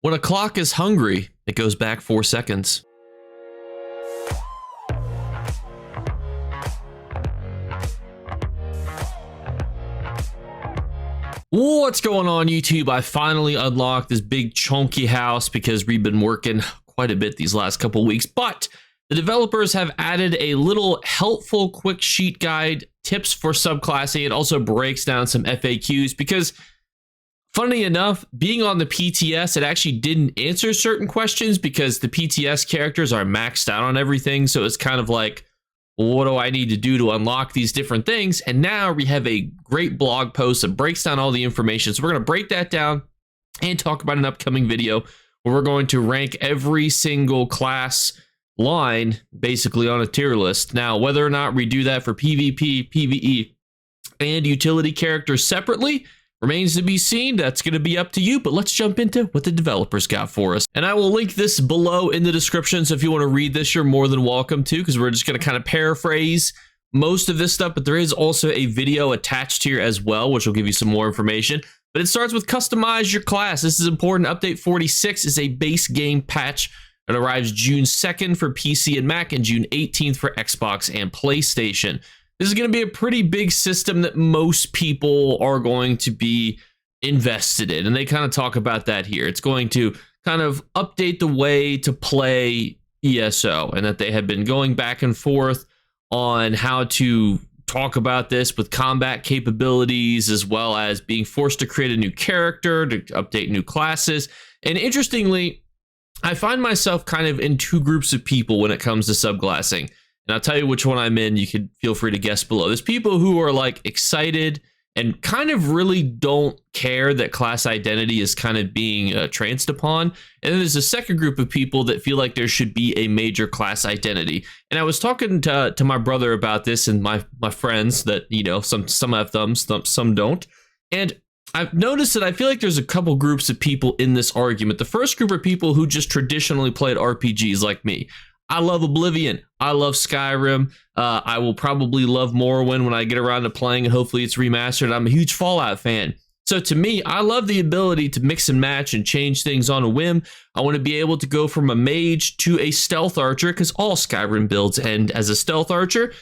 When a clock is hungry, it goes back 4 seconds. What's going on, YouTube? I finally unlocked this big chunky house because we've been working quite a bit these last couple weeks, but the developers have added a little helpful quick sheet guide, tips for subclassing. It also breaks down some FAQs because, funny enough, being on the PTS, it actually didn't answer certain questions because the PTS characters are maxed out on everything. So it's kind of like, what do I need to do to unlock these different things? And now we have a great blog post that breaks down all the information. So we're going to break that down and talk about an upcoming video where we're going to rank every single class line basically on a tier list. Now, whether or not we do that for PvP, PvE, and utility characters separately remains to be seen. That's going to be up to you, but let's jump into what the developers got for us. And I will link this below in the description, so if you want to read this, you're more than welcome to, because we're just going to kind of paraphrase most of this stuff, but there is also a video attached here as well, which will give you some more information. But it starts with customize your class. This is important. Update 46 is a base game patch. It arrives June 2nd for PC and Mac and June 18th for Xbox and PlayStation. This is going to be a pretty big system that most people are going to be invested in, and they kind of talk about that here. It's going to kind of update the way to play ESO, and that they have been going back and forth on how to talk about this with combat capabilities, as well as being forced to create a new character, to update new classes. And interestingly, I find myself kind of in two groups of people when it comes to subclassing. And I'll tell you which one I'm in. You can feel free to guess below. There's people who are like excited and kind of really don't care that class identity is kind of being tranced upon. And then there's a second group of people that feel like there should be a major class identity. And I was talking to my brother about this and my friends that, you know, some have thumbs, some don't. And I've noticed that I feel like there's a couple groups of people in this argument. The first group are people who just traditionally played RPGs like me. I love Oblivion. I love Skyrim. I will probably love Morrowind when I get around to playing, and hopefully it's remastered. I'm a huge Fallout fan. So to me, I love the ability to mix and match and change things on a whim. I want to be able to go from a mage to a stealth archer, because all Skyrim builds end as a stealth archer.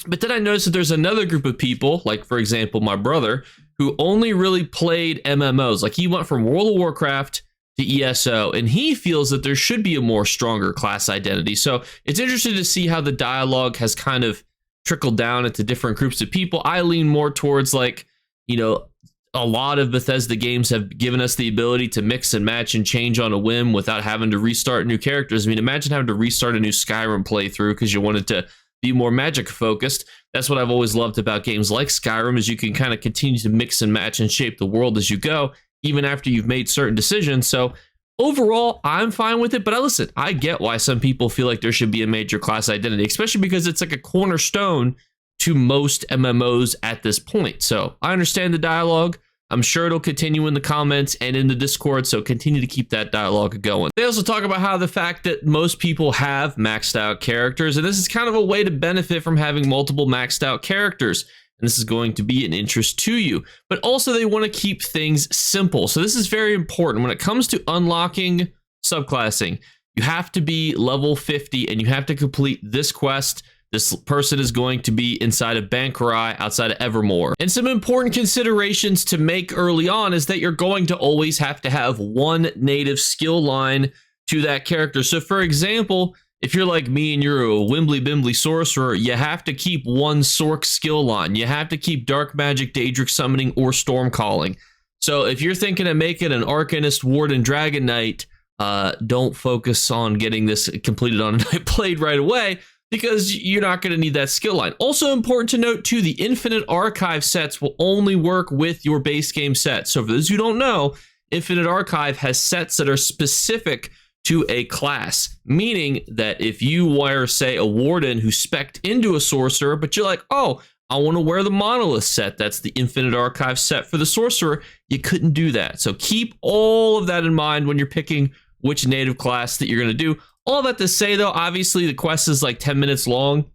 But then I noticed that there's another group of people, like for example, my brother, who only really played MMOs. Like he went from World of Warcraft to ESO, and he feels that there should be a more stronger class identity. So it's interesting to see how the dialogue has kind of trickled down into different groups of people. I lean more towards, like, you know, a lot of Bethesda games have given us the ability to mix and match and change on a whim without having to restart new characters. I mean, imagine having to restart a new Skyrim playthrough because you wanted to be more magic focused. That's what I've always loved about games like Skyrim, is you can kind of continue to mix and match and shape the world as you go, even after you've made certain decisions. So overall, I'm fine with it. But listen, I get why some people feel like there should be a major class identity, especially because it's like a cornerstone to most MMOs at this point. So I understand the dialogue. I'm sure it'll continue in the comments and in the Discord, so continue to keep that dialogue going. They also talk about how the fact that most people have maxed out characters, and this is kind of a way to benefit from having multiple maxed out characters. And this is going to be an interest to you, but also they want to keep things simple. So this is very important when it comes to unlocking subclassing. You have to be level 50 and you have to complete this quest. This person is going to be inside of Bankarai outside of Evermore. And some important considerations to make early on is that you're going to always have to have one native skill line to that character. So for example, if you're like me and you're a Wimbly Bimbly sorcerer, you have to keep one Sorc skill line. You have to keep Dark Magic, Daedric Summoning, or Storm Calling. So if you're thinking of making an Arcanist, Warden, Dragon Knight, don't focus on getting this completed on a night played right away, because you're not going to need that skill line. Also important to note too, the Infinite Archive sets will only work with your base game set. So for those who don't know, Infinite Archive has sets that are specific to a class, meaning that if you were, say, a warden who spec'd into a sorcerer, but you're like, oh, I want to wear the monolith set, that's the Infinite Archive set for the sorcerer, you couldn't do that. So keep all of that in mind when you're picking which native class that you're going to do. All that to say, though, obviously the quest is like 10 minutes long,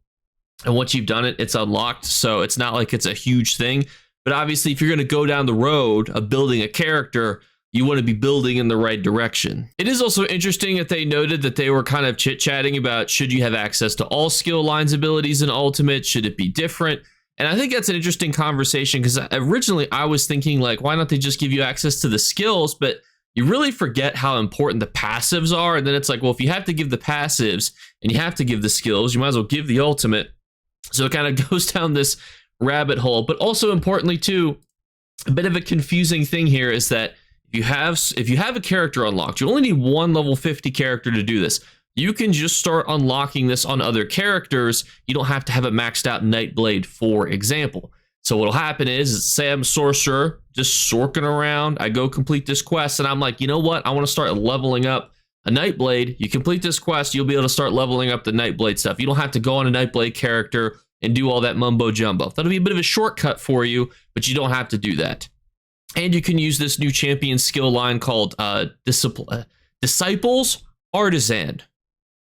and once you've done it, it's unlocked, so it's not like it's a huge thing. But obviously, if you're going to go down the road of building a character, you want to be building in the right direction. It is also interesting that they noted that they were kind of chit-chatting about, should you have access to all skill lines abilities in Ultimate? Should it be different? And I think that's an interesting conversation, because originally I was thinking, like, why don't they just give you access to the skills? But you really forget how important the passives are. And then it's like, well, if you have to give the passives and you have to give the skills, you might as well give the ultimate. So it kind of goes down this rabbit hole. But also importantly too, a bit of a confusing thing here is that if you have a character unlocked, you only need one level 50 character to do this. You can just start unlocking this on other characters. You don't have to have a maxed out Nightblade, for example. So what'll happen is, say I'm a sorcerer, just sorking around, I go complete this quest, and I'm like, you know what? I want to start leveling up a Nightblade. You complete this quest, you'll be able to start leveling up the Nightblade stuff. You don't have to go on a Nightblade character and do all that mumbo jumbo. That'll be a bit of a shortcut for you, but you don't have to do that. And you can use this new champion skill line called Disciples Artisan.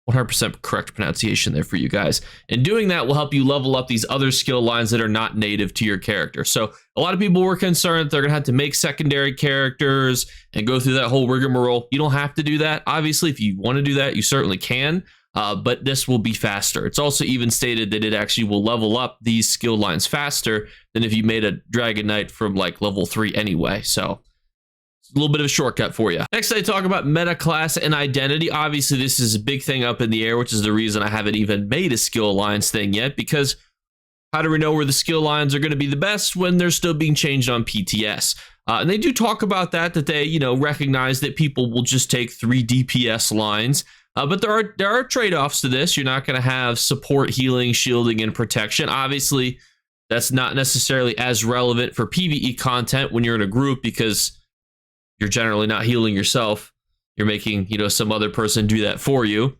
100% correct pronunciation there for you guys. And doing that will help you level up these other skill lines that are not native to your character. So a lot of people were concerned that they're going to have to make secondary characters and go through that whole rigmarole. You don't have to do that. Obviously, if you want to do that, you certainly can. But this will be faster. It's also even stated that it actually will level up these skill lines faster than if you made a Dragon Knight from like level 3 anyway. So a little bit of a shortcut for you. Next, I talk about meta class and identity. Obviously, this is a big thing up in the air, which is the reason I haven't even made a skill lines thing yet, because how do we know where the skill lines are going to be the best when they're still being changed on PTS? And they do talk about that they, recognize that people will just take 3 DPS lines. But there are trade-offs to this. You're not going to have support, healing, shielding, and protection. Obviously, that's not necessarily as relevant for PvE content when you're in a group, because you're generally not healing yourself. You're making, some other person do that for you.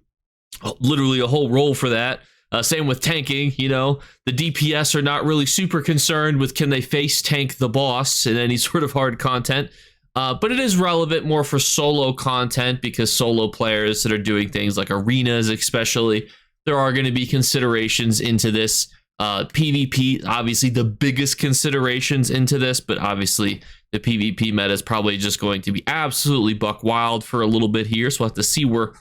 Literally a whole role for that. Same with tanking, the DPS are not really super concerned with can they face tank the boss in any sort of hard content. But it is relevant more for solo content, because solo players that are doing things like arenas especially, there are going to be considerations into this. PvP, obviously the biggest considerations into this, but obviously the PvP meta is probably just going to be absolutely buck wild for a little bit here, so we'll have to see where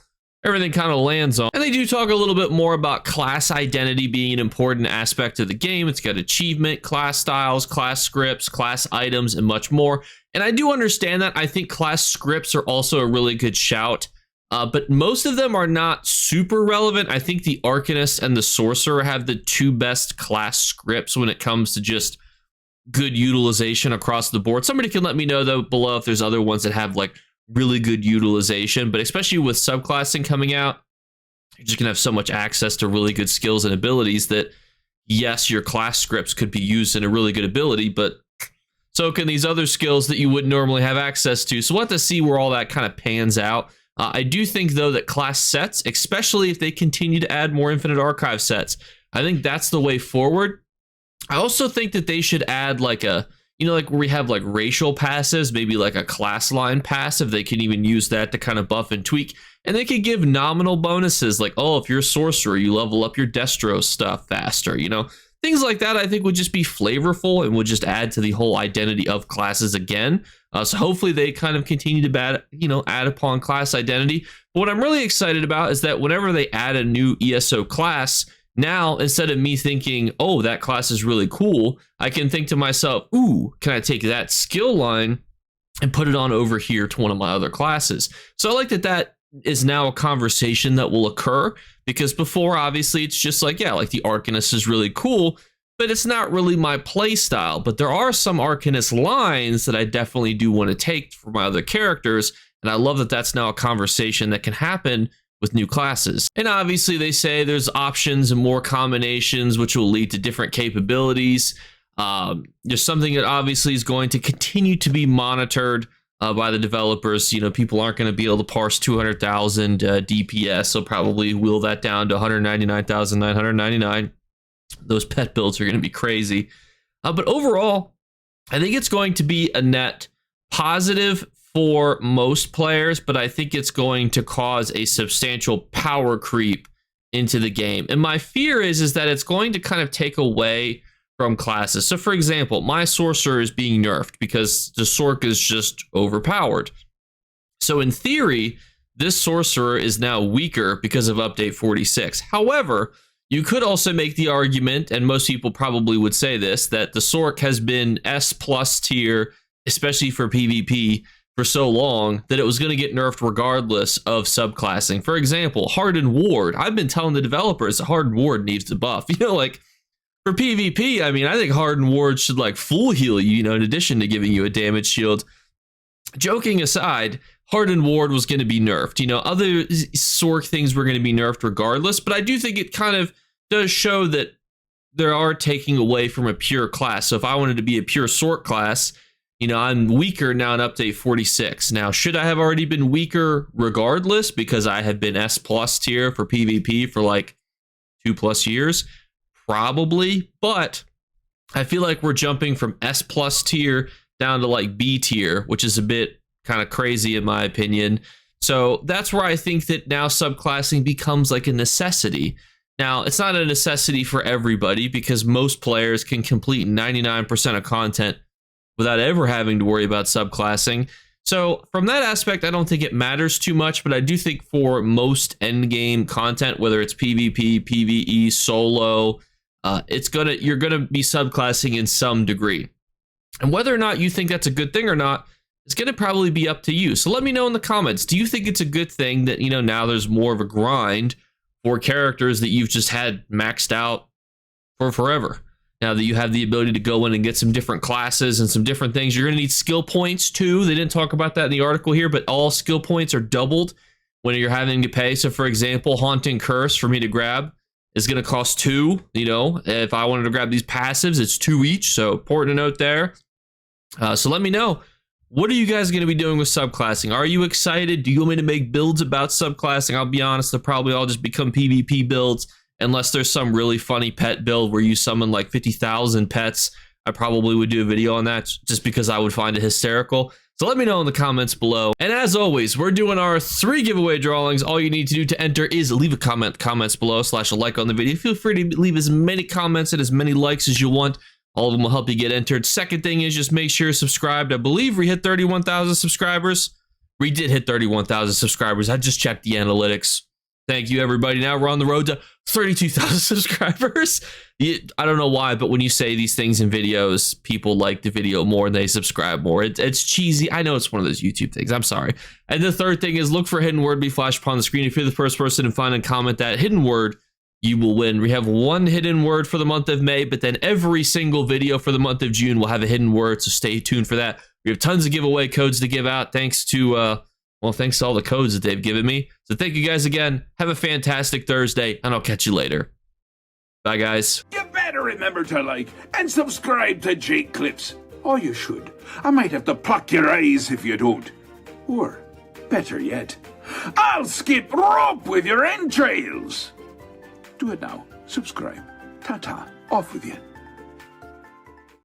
everything kind of lands on. And they do talk a little bit more about class identity being an important aspect of the game. It's got achievement, class styles, class scripts, class items, and much more. And I do understand that. I think class scripts are also a really good shout. But most of them are not super relevant. I think the Arcanist and the Sorcerer have the 2 best class scripts when it comes to just good utilization across the board. Somebody can let me know though below if there's other ones that have like really good utilization, but especially with subclassing coming out, you're just gonna have so much access to really good skills and abilities that yes, your class scripts could be used in a really good ability, but so can these other skills that you wouldn't normally have access to. So we'll have to see where all that kind of pans out. I do think, though, that class sets, especially if they continue to add more Infinite Archive sets, I think that's the way forward. I also think that they should add like a, like where we have like racial passives, maybe like a class line passive. They can even use that to kind of buff and tweak. And they could give nominal bonuses like, oh, if you're a sorcerer, you level up your Destro stuff faster, Things like that I think would just be flavorful and would just add to the whole identity of classes again. So hopefully they kind of continue to add upon class identity. But what I'm really excited about is that whenever they add a new ESO class, now instead of me thinking, oh, that class is really cool, I can think to myself, ooh, can I take that skill line and put it on over here to one of my other classes? So I like that is now a conversation that will occur, because before obviously it's just like, yeah, like the Arcanist is really cool, but it's not really my play style. But there are some Arcanist lines that I definitely do want to take for my other characters, and I love that that's now a conversation that can happen with new classes. And obviously they say there's options and more combinations which will lead to different capabilities. There's something that obviously is going to continue to be monitored by the developers. People aren't going to be able to parse 200,000 DPS, so probably wheel that down to 199,999. Those pet builds are going to be crazy. But overall, I think it's going to be a net positive for most players, but I think it's going to cause a substantial power creep into the game. And my fear is that it's going to kind of take away from classes. So for example, my sorcerer is being nerfed because the sorc is just overpowered. So in theory, this sorcerer is now weaker because of update 46. However, you could also make the argument, and most people probably would say this, that the sorc has been S+ tier, especially for PvP, for so long that it was going to get nerfed regardless of subclassing. For example, Hardened Ward. I've been telling the developers that Hardened Ward needs to buff. You know, like for PvP, I mean, I think Hardened Ward should like full heal you, you know, in addition to giving you a damage shield. Joking aside, Hardened Ward was going to be nerfed. You know, other sorc things were going to be nerfed regardless, but I do think it kind of does show that there are taking away from a pure class. So if I wanted to be a pure sorc class, you know, I'm weaker now in update 46. Now, should I have already been weaker regardless because I have been S+ tier for PvP for like 2+ years? Probably, but I feel like we're jumping from S+ tier down to like B tier, which is a bit kind of crazy in my opinion. So that's where I think that now subclassing becomes like a necessity. Now, it's not a necessity for everybody because most players can complete 99% of content without ever having to worry about subclassing. So from that aspect, I don't think it matters too much, but I do think for most endgame content, whether it's PvP, PvE, solo, you're gonna be subclassing in some degree. And whether or not you think that's a good thing or not, it's gonna probably be up to you. So let me know in the comments, do you think it's a good thing that, you know, now there's more of a grind for characters that you've just had maxed out for forever? Now that you have the ability to go in and get some different classes and some different things, you're going to need skill points too. They didn't talk about that in the article here, but all skill points are doubled when you're having to pay. So for example, Haunting Curse for me to grab is going to cost 2. You know, if I wanted to grab these passives, it's 2 each. So important to note there. So let me know, what are you guys going to be doing with subclassing? Are you excited? Do you want me to make builds about subclassing? I'll be honest, they'll probably all just become PvP builds. Unless there's some really funny pet build where you summon like 50,000 pets, I probably would do a video on that just because I would find it hysterical. So let me know in the comments below. And as always, we're doing our 3 giveaway drawings. All you need to do to enter is leave a comments below / a like on the video. Feel free to leave as many comments and as many likes as you want. All of them will help you get entered. Second thing is just make sure you're subscribed. I believe we hit 31,000 subscribers. We did hit 31,000 subscribers. I just checked the analytics. Thank you, everybody. Now we're on the road to 32,000 subscribers. I don't know why, but when you say these things in videos, people like the video more and they subscribe more. It's cheesy. I know it's one of those YouTube things. I'm sorry. And the third thing is look for a hidden word be flashed upon the screen. If you're the first person to find and comment that hidden word, you will win. We have 1 hidden word for the month of May, but then every single video for the month of June will have a hidden word, so stay tuned for that. We have tons of giveaway codes to give out thanks to thanks to all the codes that they've given me. So thank you guys again. Have a fantastic Thursday, and I'll catch you later. Bye, guys. You better remember to like and subscribe to Jakeclips. Or you should. I might have to pluck your eyes if you don't. Or, better yet, I'll skip rope with your entrails. Do it now. Subscribe. Ta-ta. Off with you.